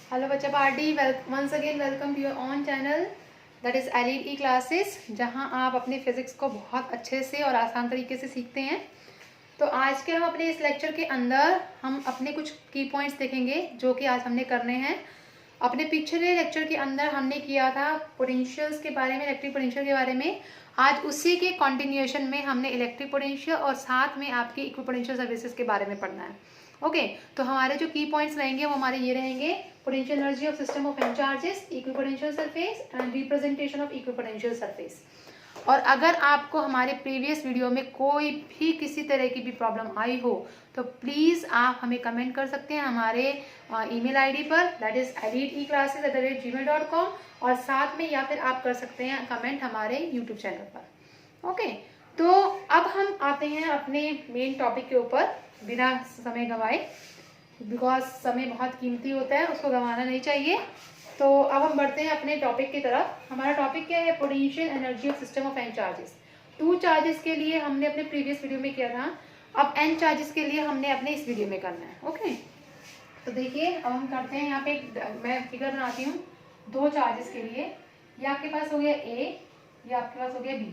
Hello बच्चा party, once again welcome to your own channel that is LED classes, जहां आप अपने physics को बहुत अच्छे से और आसान तरीके से सीखते हैं। तो आज के हम अपने इस लेक्चर के अंदर हम अपने कुछ की पॉइंट्स देखेंगे जो कि आज हमने करने हैं। अपने पिछले लेक्चर के अंदर हमने किया था पोटेंशियल्स के बारे में, इलेक्ट्रिक पोटेंशियल के बारे में। आज उसी के कंटिन्यूएशन में हमने इलेक्ट्रिक पोटेंशियल और साथ में आपकी इक्विपोटेंशियल सर्विसेज के बारे में पढ़ना है। ओके तो हमारे जो की पॉइंट्स रहेंगे वो हमारे ये रहेंगे: potential energy of system of N charges, equipotential surface and representation of equipotential surface. और अगर आपको हमारे प्रीवियस वीडियो में कोई भी किसी तरह की भी प्रॉब्लम आई हो तो प्लीज़ आप हमें कमेंट कर सकते हैं हमारे ईमेल आईडी पर, दैट इज elite@gmail.com, और साथ में या फिर आप कर सकते हैं कमेंट हमारे यूट्यूब चैनल पर। ओके तो अब हम आते हैं अपने मेन टॉपिक के ऊपर बिना समय गंवाए, बिकॉज समय बहुत कीमती होता है, उसको गंवाना नहीं चाहिए। तो अब हम बढ़ते हैं अपने टॉपिक की तरफ। हमारा टॉपिक क्या है? Potential energy of system of N charges. 2 charges के लिए हमने अपने प्रीवियस वीडियो में किया था, अब n चार्जेस के लिए हमने अपने इस वीडियो में करना है। ओके तो देखिए अब हम करते हैं, यहाँ पे मैं फिगर बनाती हूँ 2 चार्जेस के लिए। ये आपके पास हो गया A, ये आपके पास हो गया B।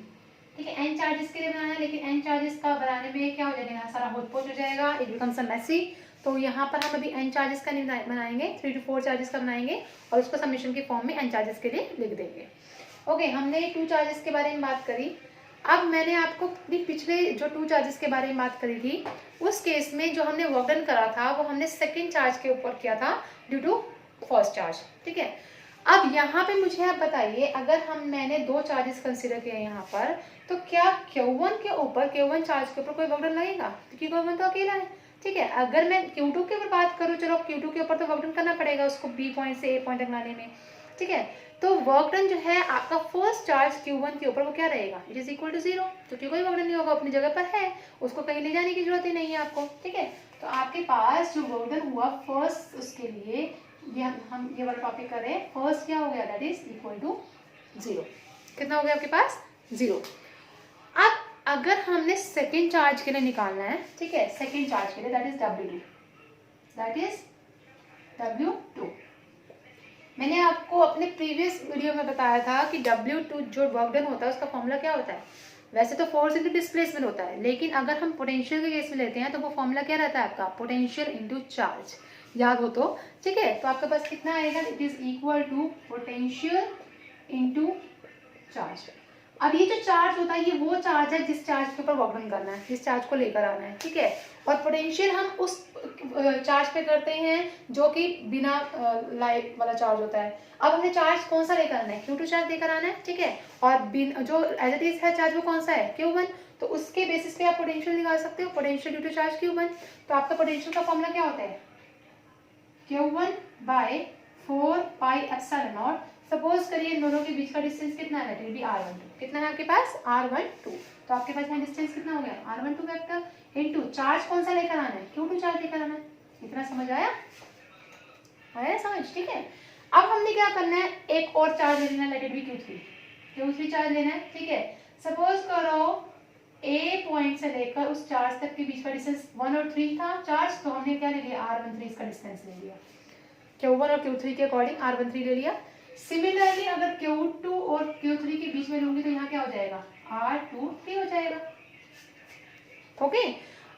ठीक है, n चार्जेस के लिए बनाना है, लेकिन n चार्जेस का बनाने में क्या हो जाएगा, यहाँ सारा होच पोच हो जाएगा, इट बिकम्स अ मेसी। तो यहाँ पर हम अभी n चार्जेस का नहीं बनाएंगे, 3 to 4 चार्जेस का बनाएंगे और उसको समीशन के फॉर्म में n चार्जेस के लिए लिख देंगे। ओके हमने 2 चार्जेस के बारे में बात करी। अब मैंने आपको पिछले जो 2 चार्जेस के बारे में बात करी थी, उस केस में जो हमने वर्क डन करा था वो हमने सेकेंड चार्ज के ऊपर किया था ड्यू टू फर्स्ट चार्ज। ठीक है, अब यहाँ पे मुझे आप बताइए, अगर मैंने 2 चार्जेस कंसिडर किए यहाँ पर, तो क्या Q1 के ऊपर, Q1 चार्ज के ऊपर कोई वर्क डन लगेगा? क्योंकि Q1 तो अकेला है। ठीक है, अगर मैं Q2 के ऊपर बात करूँ, चलो Q2 के ऊपर तो वर्क डन करना पड़ेगा उसको B पॉइंट से A पॉइंट तक लाने में। ठीक है, तो वर्क डन जो है आपका फर्स्ट चार्ज Q1 के ऊपर वो क्या रहेगा? इट इज इक्वल टू 0, क्योंकि कोई वर्क डन नहीं होगा, अपनी जगह पर है, उसको कहीं ले जाने की जरूरत ही नहीं है आपको। ठीक है, तो आपके पास जो वर्क डन हुआ फर्स्ट, उसके लिए हम ये वाला टॉपिक कर रहे हैं। फर्स्ट क्या हो गया? That is equal to 0। कितना हो गया आपके पास? 0। अब अगर हमने सेकेंड चार्ज के लिए निकालना है, ठीक है, सेकेंड चार्ज के लिए that is W2, that is W2। मैंने आपको अपने प्रीवियस वीडियो में बताया था कि W2 जो वर्क डन होता है उसका फॉर्मूला क्या होता है? वैसे तो फोर्स इंटू डिस्प्लेसमेंट होता है, लेकिन अगर हम पोटेंशियल के केस में लेते हैं तो वो फॉर्मूला क्या रहता है आपका? पोटेंशियल इंटू चार्ज, याद हो तो। ठीक है, तो आपके पास कितना आएगा? It is equal to potential into charge. अब ये जो चार्ज होता है ये वो चार्ज है जिस चार्ज के ऊपर वर्क डन करना है, जिस चार्ज को लेकर आना है। ठीक है, और पोटेंशियल हम उस चार्ज पे करते हैं जो कि बिना लाइट वाला चार्ज होता है। अब हमें चार्ज कौन सा लेकर आना है? Q2 चार्ज लेकर आना है। ठीक है, और जो एज इट इज है चार्ज वो कौन सा है? Q1। तो उसके बेसिस पे आप पोटेंशियल निकाल सकते हो, potential due to charge Q1। तो आपका पोटेंशियल का फॉर्मूला क्या होता है? Q1 by 4 pi epsilon nought. Suppose करिए इन दोनों के बीच का डिस्टेंस कितना है? That will be R12। कितना है आपके पास? R12। तो आपके पास यहाँ डिस्टेंस कितना हो गया? R12 वेक्टर इनटू चार्ज कौन सा लेकर आना है? Q2 चार्ज लेकर आना है। इतना समझ आया? आया समझ? ठीक है, अब हमने क्या करना है, एक और चार्ज लेना है, let it be Q3 charge लेना है। ठीक है, सपोज करो A पॉइंट से लेकर उस चार्ज तक के बीच का डिस्टेंस 1 और 3 था चार्ज, तो हमने क्या ले लिया? R13 इसका डिस्टेंस ले लिया। Q1 और Q3 के अकॉर्डिंग R13 ले लिया। सिमिलरली अगर Q2 और Q3 के बीच में लूंगी तो यहाँ क्या हो जाएगा? R23 हो जाएगा। ओके,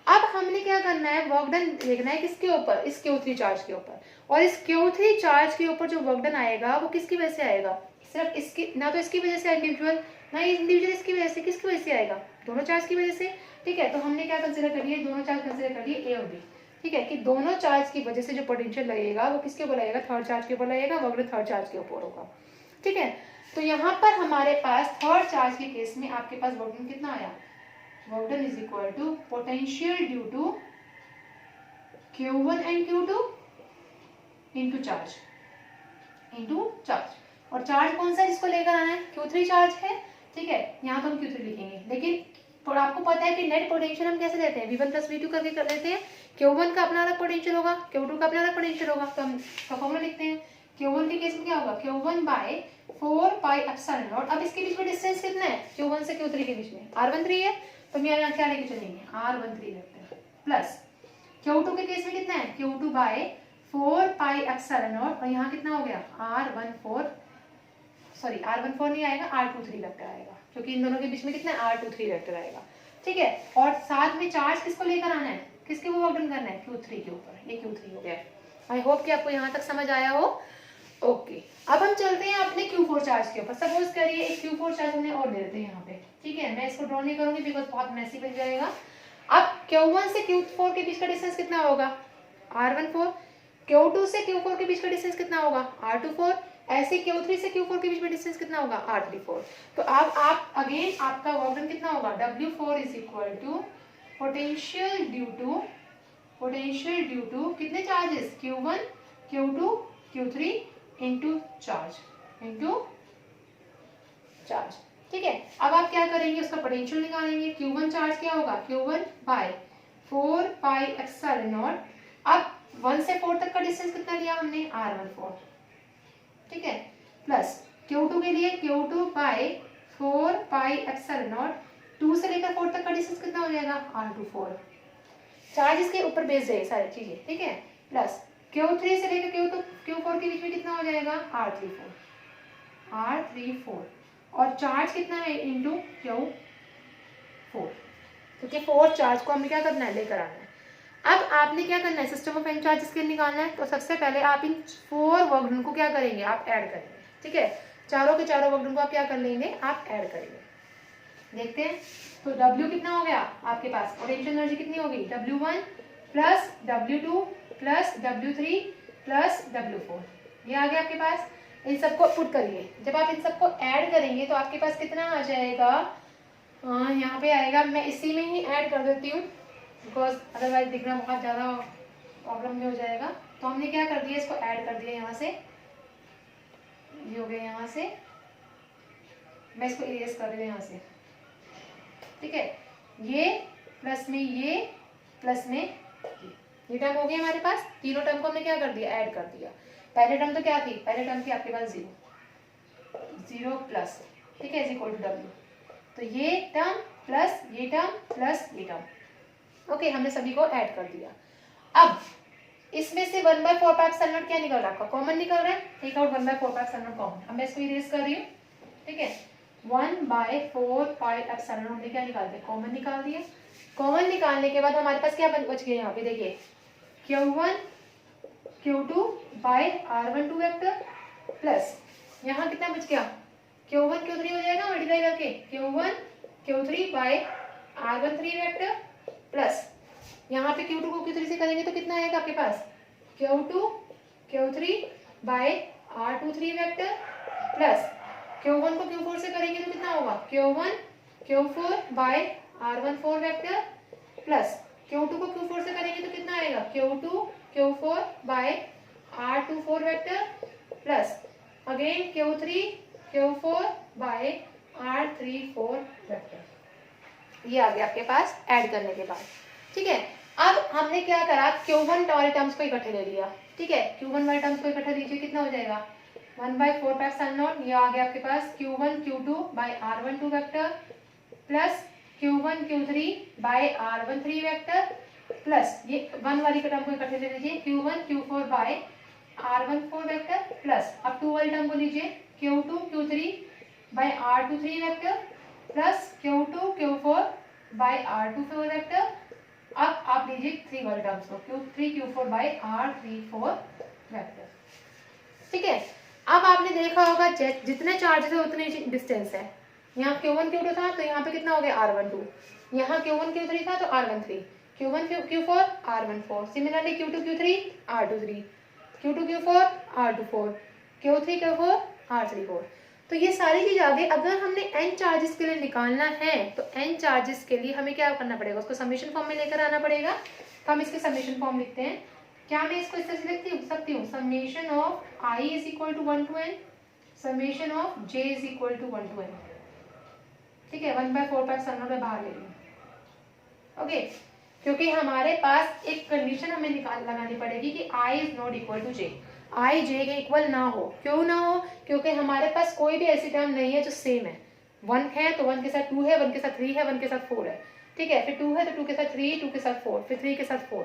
अब हमने क्या करना है, वर्क डन देखना है किसके ऊपर? इस Q3 चार्ज के ऊपर। और इस Q3 चार्ज के ऊपर जो वर्क डन आएगा वो किसकी वजह से आएगा? सिर्फ इसकी, ना तो इसकी वजह से इंडिविजुअल, ना इंडिविजुअल इसकी वजह से, किसकी वजह से आएगा? दोनों चार्ज की वजह से। ठीक है, तो हमने क्या कंसिडर कर लिया? दोनों चार्ज कंसिडर कर लिए A और B। ठीक है, कि दोनों चार्ज की वजह से जो पोटेंशियल लगेगा वो किसके ऊपर लगेगा? थर्ड चार्ज के ऊपर लगेगा, वर्क डन थर्ड चार्ज के ऊपर होगा। ठीक है, तो यहाँ पर हमारे पास थर्ड चार्ज के केस में आपके पास वर्क डन कितना आया? Work done is equal to potential due to Q1 and Q2 into charge. और चार्ज कौन सा जिसको लेकर आना है? Q3 चार्ज है। ठीक है, यहाँ तो हम Q3 लिखेंगे, लेकिन आपको पता है कि नेट पोटेंशियल हम कैसे लेते हैं? V1 प्लस V2 करके कर लेते हैं। Q1 का अपना अलग पोटेंशियल होगा, Q2 का अपना अलग पोटेंशियल होगा, तो हम इसका फॉर्मूला लिखते हैं। Q1 के केस में क्या होगा? Q1 by 4 pi epsilon not. अब इसके बीच में डिस्टेंस कितना है? Q1 से Q3 के बीच में R13 है, तो हम यहाँ क्या लेके चलेंगे? R13 रखते हैं, प्लस Q2 के केस में कितना है? Q2 bye 4 pi epsilon not, और यहाँ कितना हो गया R14 नहीं आएगा, R23 वेक्टर आएगा, क्योंकि इन दोनों के बीच में कितना R23 वेक्टर आएगा। ठीक है, और साथ में चार्ज किसको लेकर आना है, किसके वो वर्क डन करना है, Q3 के ऊपर। ये Q3 हो गया। आई होप कि आपको यहाँ तक समझ आया हो। ओके, अब हम चलते हैं अपने Q4 चार्ज के ऊपर। सपोज करिए एक Q4 चार्ज हमने और ले लेते हैं यहाँ पे। ठीक है, मैं इसको ड्रॉ नहीं करूंगी बिकॉज बहुत मैसी बन जाएगा। अब Q1 से Q4 के बीच का डिस्टेंस कितना होगा, R14। Q2 से Q4 के बीच का डिस्टेंस कितना होगा, R24। ऐसे Q3 से Q4 के बीच में डिस्टेंस कितना होगा, R34। तो अब आप अगेन आपका वर्क डन कितना होगा, W4 is equal to potential due to कितने charges, Q1 Q2 Q3 into charge. ठीक है, अब आप क्या करेंगे, उसका पोटेंशियल निकालेंगे। Q1 चार्ज क्या होगा, Q1 by 4 pi epsilon not. अब 1 से 4 तक का डिस्टेंस कितना लिया हमने, R14। ठीक है, प्लस Q2 के लिए Q2 bye 4 pi epsilon not. 2 से लेकर 4 तक का डिस्टेंस कितना हो जाएगा, R24। चार्ज इसके ऊपर बेस्ड है सारी चीजें। ठीक है, प्लस Q3 से लेकर Q4 के बीच में कितना हो जाएगा, R34। और चार्ज कितना है, इनटू Q4, क्योंकि 4 चार्ज को हमें क्या करना है, लेकर आना है। अब आपने क्या करना है, सिस्टम ऑफ n चार्जेस के निकालना है। तो सबसे पहले आप इन 4 वर्क डन को क्या करेंगे, आप ऐड करेंगे। ठीक है, चारों के चारों वर्क डन को आप क्या कर लेंगे, आप ऐड करेंगे। देखते हैं, तो W कितना हो गया आपके पास, पोटेंशियल एनर्जी कितनी होगी, W1 plus W2 plus W3 plus W4, ये आ गया आपके पास। इन सबको पुट करिए। जब आप इन सबको ऐड करेंगे तो आपके पास कितना आ जाएगा, यहाँ पे आएगा, मैं इसी में ही ऐड कर देती हूँ बिकॉज अदरवाइज दिखना बहुत ज़्यादा प्रॉब्लम में हो जाएगा। तो हमने क्या कर दिया, इसको ऐड कर दिया यहाँ से, ये हो गया यहाँ से, मैं इसको इरेज कर रही हूँ यहाँ से। ठीक है, ये प्लस में ये प्लस में ये टर्म हो गया हमारे पास। तीनों टर्म को हमने क्या कर दिया, ऐड कर दिया। पहले टर्म तो क्या थी, पहले टर्म थी आपके पास 0 प्लस, ठीक है, इज इक्वल टू W। तो ये टर्म प्लस ये टर्म प्लस ये टर्म। ओके, हमने सभी को ऐड कर दिया। अब इसमें से 1/4 पाई एप्सिलॉन नॉट क्या निकल रहा है, आपका कॉमन निकल रहा है। Take out 1/4 pi epsilon nought common. अब मैं इसको इरेज कर रही हूँ। ठीक है, 1/4 पाई एप्सिलॉन नॉट ने क्या निकाल दिया, कॉमन निकाल दिया। कॉमन निकालने के बाद हमारे पास क्या बच गया, यहाँ पे देखिए Q1 Q2 by R12 vector plus यहाँ कितना बच गया, Q1 Q3 हो जाएगा मल्टीप्लाई करके, Q1 Q3 by R13 vector plus यहाँ पे Q2 को Q3 से करेंगे तो कितना आएगा आपके पास, Q2 Q3 by R23 vector plus Q1 को Q4 से करेंगे तो कितना होगा, Q1 Q4 bye R14 vector plus Q2 को Q4 से करेंगे तो कितना आएगा, Q2 Q4 by R24 vector plus again Q3 Q4 by R34 vector. ये आ गया आपके पास ऐड करने के बाद। ठीक है, अब हमने क्या करा, Q1 वाले टर्म्स को इकट्ठे ले लिया। ठीक है, Q1 वाले टर्म्स को इकट्ठे लीजिए, कितना हो जाएगा 1/4 पाई एप्सिलॉन नॉट। ये आ गया आपके पास Q1 Q2 by R12 vector plus Q1 Q3 by R13 vector plus ये 1 वाली टर्म को इकट्ठे ले लीजिए, Q1 Q4 bye R14 vector plus अब 2 वाली टर्म को लीजिए, Q2 Q3 by R23 vector plus Q2 Q4 by R24 vector. अब आप लीजिए 3 वाले टर्म्स को, Q3 Q4 by R34 vector. ठीक है, अब आपने देखा होगा जितने चार्जेस है उतने डिस्टेंस है। यहाँ Q1 Q2 था तो यहाँ पे कितना हो गया R12, यहाँ Q1 Q3 था तो R13, Q1 Q4 R14, similarly Q2 Q3 R23, Q2 Q4 R24, Q3 Q4 R34। तो ये सारी चीज आ गई। अगर हमने n चार्जेस के लिए निकालना है तो n चार्जेस के लिए हमें क्या करना पड़ेगा, उसको समेशन फॉर्म में लेकर आना पड़ेगा। तो हम इसके समेशन फॉर्म लिखते हैं। क्या मैं इसको इस तरह से लिख सकती हूँ, summation of I is equal to 1 to n, summation of j is equal to 1 to n। ठीक है, 1/4 पाई एप्सिलॉन नॉट में बाहर ले लूँ। ओके, क्योंकि हमारे पास एक कंडीशन हमें लगानी पड़ेगी कि I is not equal to j, I j के इक्वल ना हो। क्यों ना हो, क्योंकि हमारे पास कोई भी ऐसी टर्म नहीं है जो सेम है। 1 है तो 1 के साथ 2 है, 1 के साथ 3 है, 1 के साथ 4 है। ठीक है, फिर 2 है तो 2 के साथ 3, 2 के साथ 4, फिर 3 के साथ 4।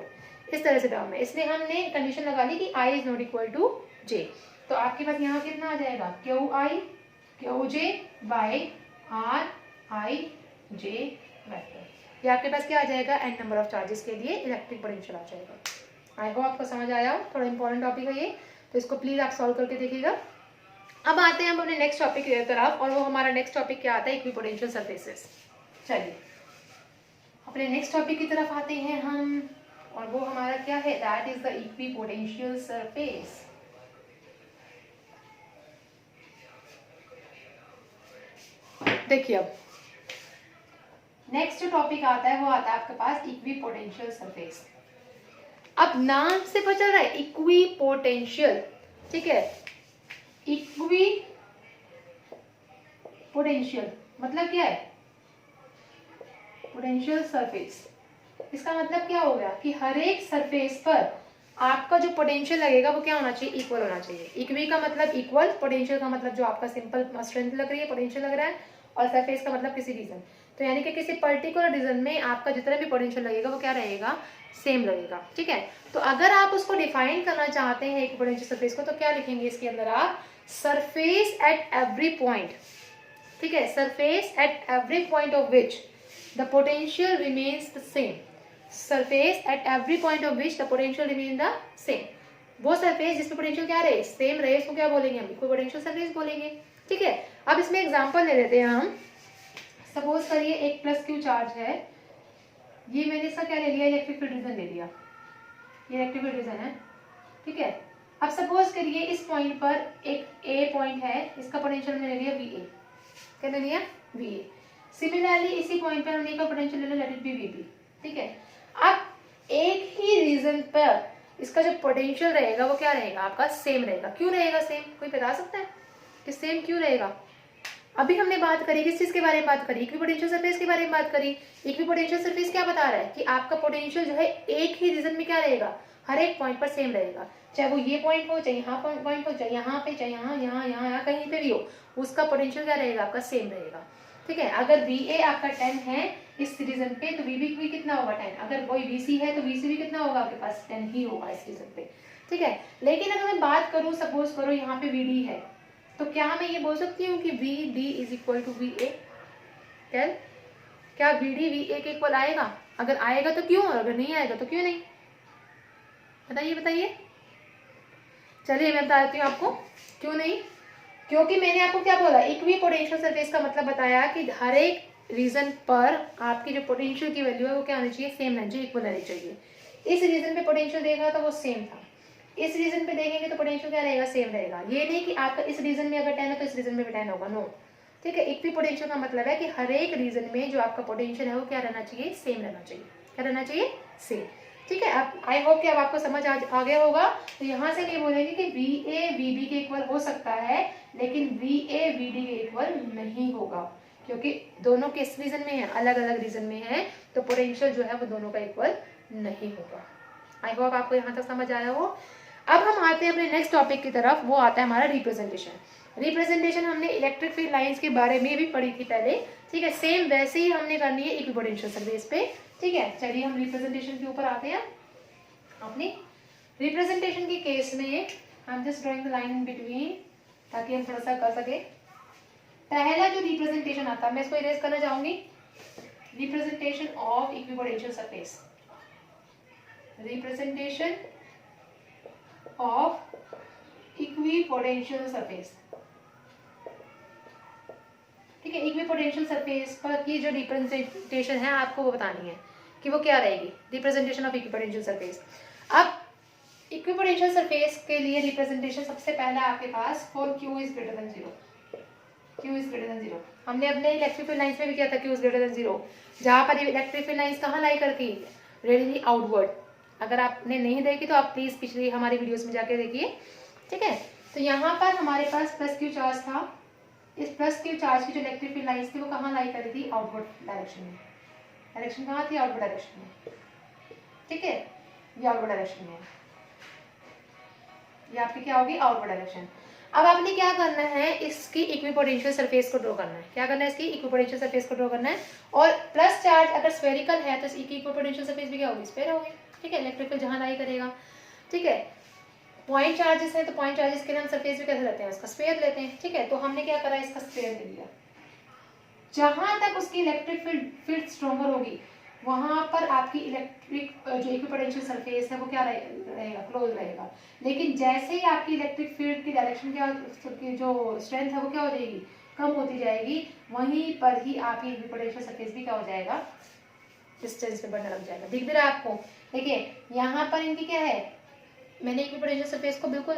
इस तरह से टर्म है, इसलिए हमने कंडीशन लगा ली कि I is not equal to J। तो आपके पास यहाँ कितना आ जाएगा, QJ by RI J vector. ये आपके पास क्या आ जाएगा, n नंबर ऑफ चार्जेस के लिए इलेक्ट्रिक पोटेंशियल आ जाएगा। आई होप आपको समझ आया, थोड़ा इंपॉर्टेंट टॉपिक है ये, तो इसको प्लीज आप सॉल्व करके देखिएगा। अब आते हैं हम अपने नेक्स्ट टॉपिक की तरफ, और वो हमारा नेक्स्ट टॉपिक क्या आता है, इक्विपोटेंशियल सरफेसेस। चलिए अपने नेक्स्ट टॉपिक की तरफ आते हैं हम, और वो हमारा क्या है, that is the equipotential surface. देखिए अब नेक्स्ट जो टॉपिक आता है वो आता है आपके पास इक्विपोटेंशियल सरफेस। अब नाम से पता चल रहा है इक्विपोटेंशियल, ठीक है, इक्वी पोटेंशियल मतलब क्या है, पोटेंशियल सरफेस। इसका मतलब क्या हो गया कि हर एक सरफेस पर आपका जो पोटेंशियल लगेगा वो क्या होना चाहिए, इक्वल होना चाहिए। इक्वी का मतलब इक्वल, पोटेंशियल का मतलब जो आपका सिंपल स्ट्रेंथ लग रही है पोटेंशियल लग रहा है, और सरफेस का मतलब किसी रीजन। तो यानी कि किसी पर्टिकुलर रीजन में आपका जितना भी पोटेंशियल लगेगा वो क्या रहेगा, सेम लगेगा, ठीक है। तो अगर आप उसको डिफाइन करना चाहते हैं एक पोटेंशियल सरफेस को, तो क्या लिखेंगे इसके अंदर आप, सरफेस एट एवरी पॉइंट, ठीक है, surface at every point of which the potential remains the same, surface at every point of which the potential remain the same. वो सरफेस जिसमें पोटेंशियल क्या रहे, सेम रहे, उसको क्या बोलेंगे हम, इक्विपोटेंशियल सरफेस बोलेंगे, ठीक है। अब इसमें एग्जांपल ले लेते हैं हम। सपोज करिए एक प्लस क्यू चार्ज है, ये मैंने इसका क्या ले लिया, इलेक्ट्रिक फील्ड रीजन ले लिया, ये इलेक्ट्रिक फील्ड रीजन है, ठीक है। अब सपोज करिए इस पॉइंट पर एक ए पॉइंट है, इसका पोटेंशियल मैंने ले लिया VA, क्या ले लिया, VA। सिमिलरली इसी पॉइंट पर हमने एक पोटेंशियल ले लिया, लेट इट बी VB, ठीक है। अब एक ही रीजन पर इसका जो पोटेंशियल रहेगा वो क्या रहेगा आपका, सेम रहेगा। क्यों रहेगा सेम, कोई बता सकता है कि सेम क्यों रहेगा। अभी हमने बात करी किस चीज के बारे में बात करी, इक्विपोटेंशियल सरफेस के बारे में बात करी। इक्विपोटेंशियल सरफेस क्या बता रहा है कि आपका पोटेंशियल जो है एक ही रीजन में क्या रहेगा, हर एक पॉइंट पर सेम रहेगा, चाहे वो ये पॉइंट हो, चाहे यहाँ पॉइंट हो, चाहे यहाँ पे, चाहे यहाँ यहाँ यहाँ यहाँ कहीं पे भी हो, उसका पोटेंशियल क्या रहेगा आपका, सेम रहेगा, ठीक है। अगर VA आपका 10 है इस रीजन पे, तो VB भी कितना होगा 10। अगर कोई VC है तो VC भी कितना होगा आपके पास, 10 ही होगा इस रीजन पे, ठीक है। लेकिन अगर मैं बात करूँ, सपोज करो यहाँ पे VD है, तो क्या मैं ये बोल सकती हूँ कि VD is equal to VA, क्या VD VA के इक्वल आएगा? अगर आएगा तो क्यों, और अगर नहीं आएगा तो क्यों नहीं, बताइए बताइए। चलिए मैं बता देती हूँ आपको क्यों नहीं। क्योंकि मैंने आपको क्या बोला, इक्विपोटेंशियल सरफेस का मतलब बताया कि हर एक रीजन पर आपकी जो पोटेंशियल की वैल्यू है वो क्या होनी चाहिए, सेम रहनी चाहिए, इक्वल रहनी चाहिए। इस रीजन पे पोटेंशियल देखा तो वो सेम था, इस रीजन पे देखेंगे तो पोटेंशियल क्या रहेगा, सेम रहेगा। ये नहीं कि आपका इस रीजन में अगर 10 है तो इस रीजन में भी 10 होगा, नो, ठीक है। इक्विपोटेंशियल का मतलब है कि हर एक रीजन में जो आपका पोटेंशियल है वो क्या रहना चाहिए, सेम रहना चाहिए। क्या रहना चाहिए, सेम, ठीक है। अब आई होप कि अब आपको समझ आ गया होगा। तो यहाँ से ये बोलेंगे कि VA VB के इक्वल हो सकता है, लेकिन VA VD के इक्वल नहीं होगा, क्योंकि दोनों किस रीजन में है, अलग अलग रीजन में है, तो पोटेंशियल जो है वो दोनों का इक्वल नहीं होगा। आई होप आपको यहाँ तक समझ आया हो। अब हम आते हैं अपने नेक्स्ट टॉपिक की तरफ, वो आता है हमारा रिप्रेजेंटेशन। रिप्रेजेंटेशन हमने इलेक्ट्रिक फील्ड लाइंस के बारे में भी पढ़ी थी पहले, ठीक है। सेम वैसे ही हमने करनी है इक्विपोटेंशियल सरफेस पे, ठीक है। चलिए हम रिप्रेजेंटेशन के ऊपर आते हैं। अपनी रिप्रेजेंटेशन के केस में हम just drawing the line in between, ताकि हम थोड़ा सा कर सके। पहला जो रिप्रेजेंटेशन आता है मैं इसको इरेज करना चाहूंगी, representation of equipotential surface, representation of equipotential surface, ठीक है। इक्विपोटेंशियल सरफेस पर की जो रिप्रेजेंटेशन है आपको वो बतानी है कि वो क्या रहेगी, रिप्रेजेंटेशन ऑफ इक्विपोटेंशियल सरफेस। अब इक्विपोटेंशियल सरफेस के लिए रिप्रेजेंटेशन सबसे पहला आपके पास for Q is greater than 0, Q is greater than 0। हमने अपने इलेक्ट्रिक फील्ड लाइंस में भी किया था Q इज ग्रेटर देन 0, जहां पर इलेक्ट्रिक फील्ड लाइंस कहाँ लाई करती है, रेडियली आउटवर्ड। अगर आपने नहीं देखी तो आप प्लीज पिछली हमारी वीडियोस में जाके देखिए, ठीक है। तो यहाँ पर हमारे पास प्लस Q चार्ज था, इस प्लस Q चार्ज की जो इलेक्ट्रिक फील्ड लाइंस थी वो कहाँ लाई कर रही थी, आउटवर्ड डायरेक्शन में। डायरेक्शन कहाँ थी, आउटवर्ड डायरेक्शन में, ठीक है। ये आउटवर्ड डायरेक्शन में, ये आपकी क्या होगी, आउटवर्ड डायरेक्शन। अब आपने क्या करना है, इसकी इक्विपोटेंशियल सरफेस को ड्रॉ करना है। क्या करना है, इसकी इक्विपोटेंशियल सरफेस को ड्रॉ करना है। और प्लस चार्ज अगर स्फेरिकल है तो इसकी इक्विपोटेंशियल सरफेस भी क्या होगी, स्फेयर होगी, ठीक है, इलेक्ट्रिक फील्ड जहाँ लाई करेगा। ठीक है, पॉइंट चार्जेस है तो पॉइंट चार्जेस के लिए हम सरफेस भी कैसे लेते हैं, उसका स्क्वायर लेते हैं। ठीक है, तो हमने क्या करा, इसका स्क्वायर ले लिया। जहां तक उसकी इलेक्ट्रिक फील्ड स्ट्रॉन्गर होगी वहां पर आपकी इलेक्ट्रिक जो इक्विपोटेंशियल सरफेस है वो क्या रहेगा, क्लोज रहेगा। लेकिन जैसे ही आपकी इलेक्ट्रिक फील्ड की डायरेक्शन क्या, जो स्ट्रेंथ है वो क्या हो जाएगी, कम होती जाएगी, वहीं पर ही आपकी इक्विपोटेंशियल सरफेस भी क्या हो जाएगा, डिस्टेंस पे बढ़ने लग जाएगा। दिख भी रहा है आपको। देखिए यहाँ पर इनकी क्या है, मैंने इक्विपोटेंशियल सरफेस को बिल्कुल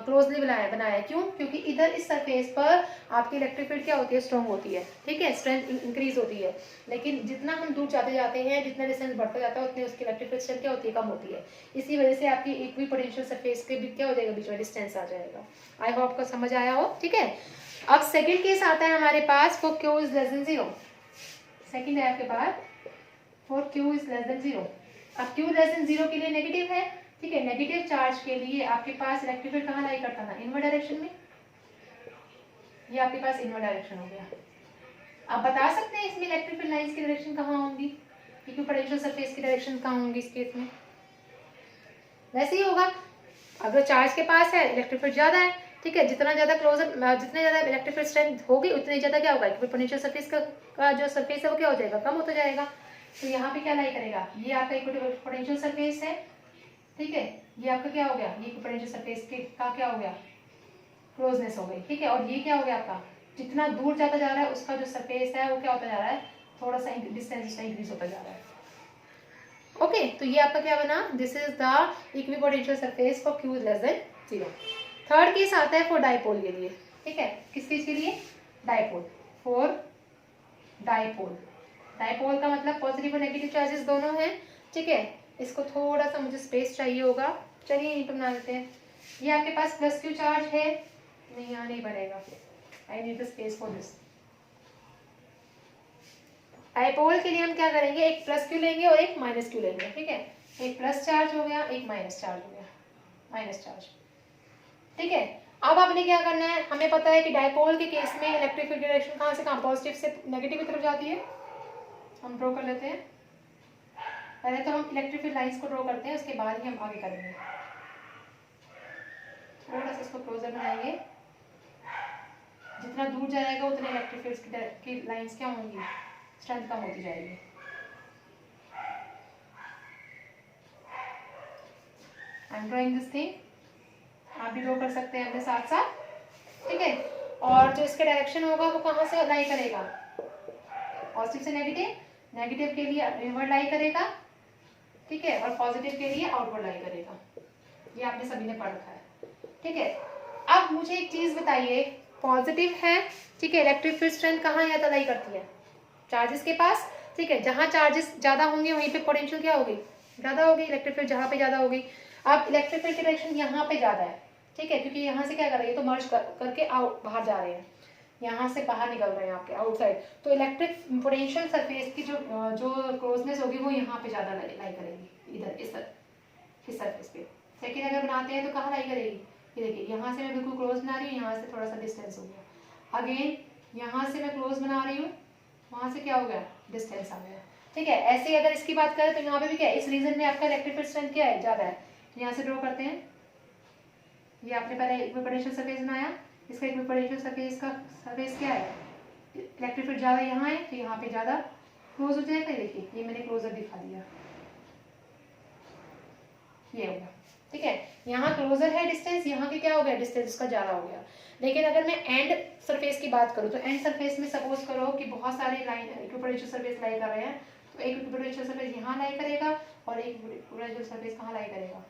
क्लोजली बनाया। क्यों, क्योंकि इधर इस सरफेस पर आपकी इलेक्ट्रिक फील्ड क्या होती है, स्ट्रॉन्ग होती है। ठीक है, स्ट्रेंथ इंक्रीज होती है। लेकिन जितना हम दूर जाते जाते हैं, जितना डिस्टेंस बढ़ता जाता है, उतनी उसकी इलेक्ट्रिक फील्ड स्ट्रेंथ क्या होती है, कम होती है। इसी वजह से आपकी इक्विपोटेंशियल सरफेस के भी क्या हो जाएगा, बीच में डिस्टेंस आ जाएगा। आई होप आपको समझ आया हो। ठीक है, अब सेकेंड केस आता है हमारे पास for Q is less than 0। Second है आपके पास for Q is less than 0। अब क्यू लेस देन 0 के लिए नेगेटिव है। ठीक है, नेगेटिव चार्ज के लिए आपके पास इलेक्ट्रिक फील्ड कहाँ लाई करता था, इनवर्ड डायरेक्शन में। ये आपके पास इनवर्ड डायरेक्शन हो गया। आप बता सकते हैं इसमें इलेक्ट्रिक फील्ड लाइंस की डायरेक्शन कहाँ होंगी, इक्विपोटेंशियल सरफेस की डायरेक्शन कहाँ होंगी इस केस में। वैसे ही होगा, अगर चार्ज के पास है इलेक्ट्रिक फील्ड ज्यादा है। ठीक है, जितना ज्यादा क्लोजर, जितने ज्यादा इलेक्ट्रिक फील्ड स्ट्रेंथ होगी उतनी ज्यादा क्या होगा, इक्विपोटेंशियल सरफेस का जो सरफेस है वो क्या हो जाएगा, कम होता जाएगा। तो यहाँ पे क्या लाई करेगा, ये आपका इक्विपोटेंशियल सरफेस है। ठीक है, ये आपका क्या हो गया, ये इक्विपोटेंशियल सरफेस का क्या हो गया, क्लोजनेस हो गई। ठीक है, और ये क्या हो गया आपका, जितना दूर जाता जा रहा है उसका जो सरफेस है वो क्या होता जा रहा है, थोड़ा सा डिस्टेंस उसका इंक्रीज होता जा रहा है। ओके, तो ये आपका क्या बना, this is the equipotential surface for Q less than 0। Third case आता है फॉर डाइपोल के लिए। ठीक है, किस चीज के लिए, डाइपोल, फॉर डाइपोल। डाइपोल का मतलब पॉजिटिव और नेगेटिव चार्जेस दोनों हैं। ठीक है, इसको थोड़ा सा मुझे स्पेस चाहिए होगा, चलिए यहीं पर बना लेते हैं। ये आपके पास प्लस क्यू चार्ज है, नहीं यहाँ नहीं बनेगा, I need the space for this. Dipole के लिए हम क्या करेंगे, एक प्लस क्यू लेंगे और एक माइनस क्यू लेंगे। ठीक है, एक प्लस चार्ज हो गया, एक माइनस चार्ज हो गया, माइनस चार्ज। ठीक है, अब आपने क्या करना है, हमें पता है कि डाइपोल के केस में इलेक्ट्रिक फील्ड डायरेक्शन कहाँ से कहाँ, पॉजिटिव से नेगेटिव की तरफ जाती है। हम ड्रॉ कर लेते हैं, पहले तो हम इलेक्ट्रिक फील्ड लाइंस को ड्रॉ करते हैं, उसके बाद ही हम आगे करेंगे। थोड़ा सा इसको क्लोजर बनाएंगे, जितना दूर जाएगा उतने इलेक्ट्रिक फील्ड की लाइंस क्या होंगी, स्ट्रेंथ कम होती जाएगी। I am drawing this thing, आप भी ड्रॉ कर सकते हैं अपने साथ साथ। ठीक है, और जो इसका डायरेक्शन होगा वो कहाँ से लाई करेगा, पॉजिटिव से नेगेटिव, नेगेटिव के लिए इनवर्ड लाई करेगा। ठीक है, और पॉजिटिव के लिए आउटवर्ड लाई करेगा। ये आपने सभी ने पढ़ रखा है। ठीक है, अब मुझे एक चीज बताइए, पॉजिटिव है। ठीक है, इलेक्ट्रिक फील्ड स्ट्रेंथ कहाँ ज्यादा लाई करती है, चार्जेस के पास। ठीक है, जहाँ चार्जेस ज्यादा होंगे वहीं पे पोटेंशियल क्या होगी, ज्यादा होगी, इलेक्ट्रिक फील्ड जहाँ पे ज्यादा होगी। अब इलेक्ट्रिक फील्ड की डायरेक्शन यहाँ पे ज्यादा है। ठीक है, क्योंकि यहाँ से क्या कर रहे हैं, तो मर्ज करके आउट बाहर जा रहे हैं, यहाँ से बाहर निकल रहे हैं आपके आउटसाइड। तो इलेक्ट्रिक पोटेंशियल सरफेस की जो क्लोजनेस होगी वो यहाँ पे ज्यादा लाई करेगी, इधर इस सरफेस पे। सेकेंड अगर बनाते हैं तो कहाँ लाई करेगी, ये देखिए यहाँ से मैं बिल्कुल क्लोज बना रही हूँ, यहाँ से थोड़ा सा डिस्टेंस हो गया। अगेन यहाँ से मैं क्लोज बना रही हूँ, वहाँ से क्या हो गया, डिस्टेंस आ गया। ठीक है, ऐसे अगर इसकी बात करें तो यहाँ पे भी क्या है, इस रीजन में आपका इलेक्ट्रिक फील्ड स्ट्रेंथ क्या है, ज्यादा है। यहाँ से ड्रॉ करते हैं, ये आपने पहले इक्विपोटेंशियल सरफेस बनाया, इसका इक्विपोटेंशियल सरफेस का सरफेस क्या है, इलेक्ट्रिक फील्ड ज्यादा यहाँ है तो यहाँ पे ज्यादा क्लोज हो जाएगा। देखिए ये मैंने क्लोजर दिखा दिया, ये होगा। ठीक है, यहाँ क्लोजर है डिस्टेंस, यहाँ के क्या हो गया, डिस्टेंस उसका ज्यादा हो गया। लेकिन अगर मैं एंड सरफेस की बात करूँ तो एंड सरफेस में सपोज करो कि बहुत सारे लाइन इक्विपोटेंशियल सरफेस लाई कर रहे हैं, तो एक इक्विपोटेंशियल सरफेस यहाँ लाई करेगा और एक इक्विपोटेंशियल सरफेस कहाँ लाई करेगा,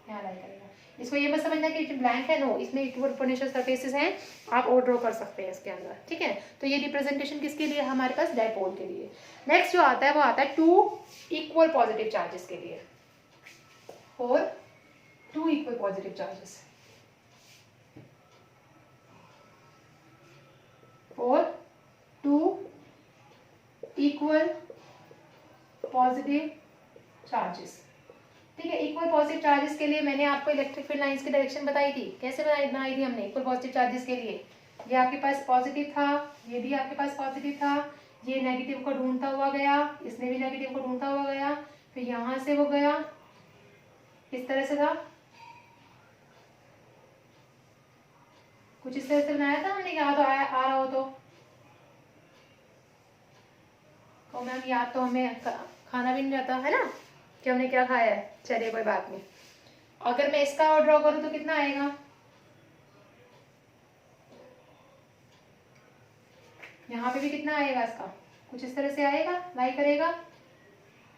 यहाँ लाई करेगा। इसको ये मत समझना कि ब्लैंक है, नो, इसमें इक्विपोटेंशियल सरफेसेस हैं, आप और ड्रॉ कर सकते हैं इसके अंदर। ठीक है, तो ये रिप्रेजेंटेशन किसके लिए, हमारे पास डाइपोल के लिए। नेक्स्ट जो आता है वो आता है टू इक्वल पॉजिटिव चार्जेस के लिए, और टू इक्वल पॉजिटिव चार्जेस, और टू इक्वल पॉजिटिव चार्जेस। ठीक है, इक्वल पॉजिटिव चार्जेस के लिए मैंने आपको इलेक्ट्रिक फील्ड लाइंस की डायरेक्शन बताई थी, कैसे बनाई थी हमने इक्वल पॉजिटिव चार्जेस के लिए। ये आपके पास पॉजिटिव था, ये भी आपके पास पॉजिटिव था, ये नेगेटिव को ढूंढता हुआ गया, इसने भी नेगेटिव को ढूंढता हुआ गया, फिर यहाँ से वो गया किस तरह से था, कुछ इस तरह से बनाया था हमने, याद आ रहा हो तो मैम याद तो हमें खाना भी नहीं रहता है ना कि हमने क्या खाया है। चलिए कोई बात नहीं। अगर मैं इसका और ड्रॉ करूं तो कितना आएगा, यहाँ पे भी कितना आएगा, इसका कुछ इस तरह से आएगा, लाई करेगा।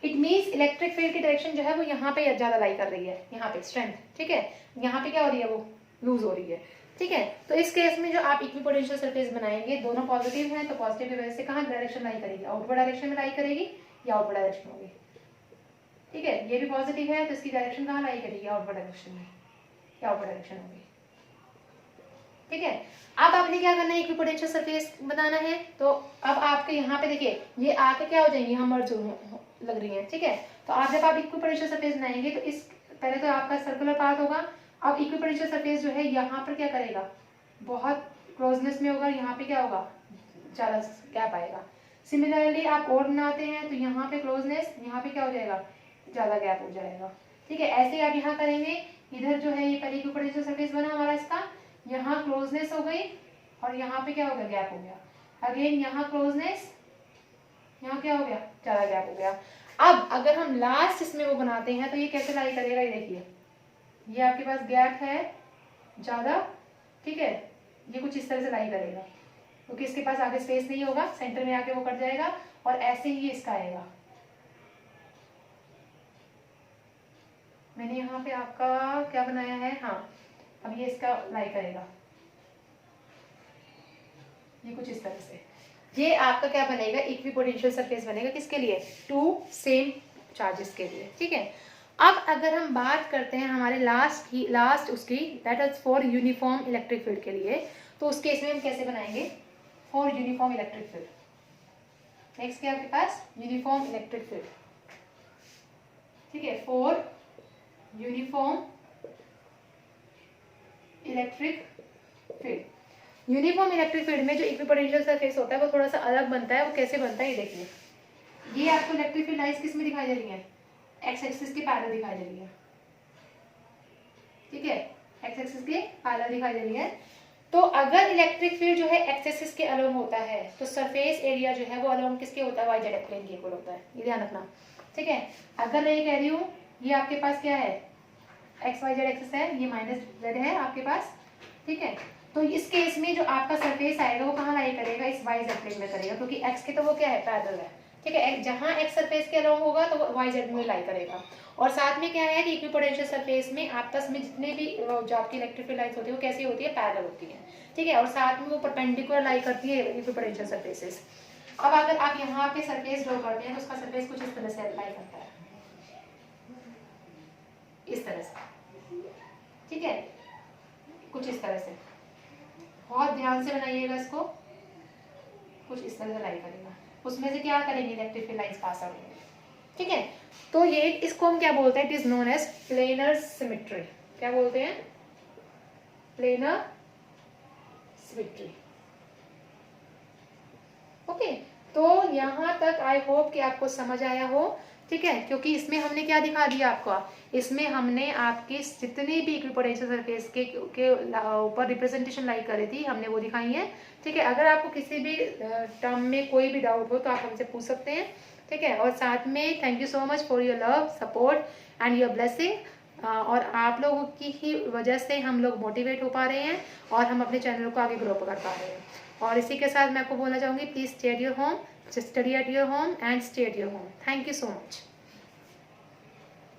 इट मीन्स इलेक्ट्रिक फील्ड की डायरेक्शन जो है वो यहाँ पे ज्यादा लाई कर रही है, यहाँ पे स्ट्रेंथ, ठीक है। यहाँ पे क्या हो रही है, वो लूज हो रही है, ठीक है। तो इस केस में जो आप इक्विपोटेंशियल सरफेस बनाएंगे, दोनों पॉजिटिव हैं, तो पॉजिटिव की वजह से कहाँ डायरेक्शन लाई करेगी, आउटवर्ड डायरेक्शन में लाई करेगी या आउटवर्ड डायरेक्शन होगी, ठीक है। ये भी पॉजिटिव है तो इसकी डायरेक्शन कहाँ लाई करेगी, आउटवर्ड डायरेक्शन में या आउटवर्ड डायरेक्शन होगी, ठीक है। अब आपने क्या करना है, इक्विपोटेंशियल सरफेस बनाना है। तो अब आपके यहाँ पे देखिए ये आके क्या हो जाएंगी, हम मर्ज लग रही है, ठीक है। तो आप जब आप इक्विपोटेंशियल सरफेस बनाएंगे तो इस पहले तो आपका सर्कुलर पाथ होगा। अब इक्विपोटेंशियल सरफेस जो है यहाँ पर क्या करेगा, बहुत क्लोजनेस में होगा, यहाँ पे क्या होगा, ज्यादा गैप आएगा। सिमिलरली आप और बनाते हैं तो यहाँ पे क्लोजनेस, यहाँ पे क्या हो जाएगा, ज्यादा गैप हो जाएगा, ठीक है। ऐसे आप यहाँ करेंगे, इधर जो है ये पहले इक्विपोटेंशियल सरफेस बना हमारा, इसका यहाँ क्लोजनेस हो गई और यहाँ पे क्या हो गया, गैप हो गया। अगेन यहाँ क्लोजनेस, यहाँ क्या हो गया, ज्यादा गैप हो गया। अब अगर हम लास्ट इसमें वो बनाते हैं तो ये कैसे लाई करेगा, ये देखिए ये आपके पास गैप है ज्यादा, ठीक है। ये कुछ इस तरह से लाई करेगा क्योंकि इसके पास आगे स्पेस नहीं होगा, सेंटर में आके वो कट जाएगा और ऐसे ही इसका आएगा। मैंने यहाँ पे आपका क्या बनाया है, हाँ अब ये इसका लाई करेगा, ये कुछ इस तरह से। ये आपका क्या बनेगा, इक्विपोटेंशियल सरफेस बनेगा, किसके लिए, टू सेम चार्जेस के लिए, ठीक है। अब अगर हम बात करते हैं हमारे लास्ट उसकी, that is for uniform electric field के लिए, तो उस केस में हम कैसे बनाएंगे, for uniform electric field. Next क्या आपके पास, यूनिफॉर्म इलेक्ट्रिक फील्ड, ठीक है, for uniform electric field. Uniform electric field में जो इक्विपोटेंशियल सरफेस होता है वो थोड़ा सा अलग बनता है। वो कैसे बनता है ये देखिए, ये आपको इलेक्ट्रिक फील्ड लाइंस किस में दिखाई दे रही है, एक्स एक्सिस के पैरेलल दिखाई दे रही है, ठीक है, एक्स एक्सिस के पैरेलल दिखाई दे रही है। तो अगर इलेक्ट्रिक फील्ड जो है एक्स एक्सिस के अलोंग होता है तो सरफेस एरिया जो है वो अलोंग किसके होता है, वाई जेड प्लेन के इक्वल होता है, ये ध्यान रखना, ठीक है। अगर मैं ये कह रही हूँ ये आपके पास क्या है, एक्स वाई जेड एक्सिस है, ये माइनस जेड है आपके पास, ठीक है। तो इस केस में जो आपका सरफेस आएगा वो कहाँ लाई करेगा, इस वाई जेड प्लेन में करेगा, क्योंकि एक्स के तो वो क्या है, पैरेलल है, ठीक है। जहां एक्स सरफेस के अलोंग होगा तो वो वाई जेड में लाई करेगा। और साथ में क्या है कि इक्विपोटेंशियल सरफेस में आपस में जितने भी जो आपकी इलेक्ट्रिक फील्ड लाइंस होती है वो कैसी होती है, पैरेलल होती है, ठीक है। और साथ में वो परपेंडिकुलर लाई करती है इक्विपोटेंशियल सरफेसेस। अब अगर आप यहाँ पे सरफेस ड्रॉ करते हैं तो उसका सरफेस कुछ इस तरह से लाई करता है, इस तरह से, ठीक है, कुछ इस तरह से। बहुत ध्यान से बनाइएगा इसको, कुछ इस तरह से लाई करेगा, उसमें से क्या करेंगे, electric field lines pass out होंगे, ठीक है। तो ये इसको हम क्या बोलते हैं, it is known as planar symmetry. क्या बोलते हैं, प्लेनर सिमेट्री, ओके। तो यहाँ तक आई होप कि आपको समझ आया हो, ठीक है। क्योंकि इसमें हमने क्या दिखा दिया आपको, इसमें हमने आपकी जितनी भी इक्विपोटेंशियल सरफेस के ऊपर रिप्रेजेंटेशन लाई करी थी हमने वो दिखाई है, ठीक है। अगर आपको किसी भी टर्म में कोई भी डाउट हो तो आप हमसे पूछ सकते हैं, ठीक है। और साथ में thank you so much for your love, support and your blessing. और आप लोगों की ही वजह से हम लोग मोटिवेट हो पा रहे हैं और हम अपने चैनल को आगे ग्रो कर पा रहे हैं। और इसी के साथ मैं आपको बोलना चाहूँगी, please stay at your home, study at your home and stay at your home. Thank you so much.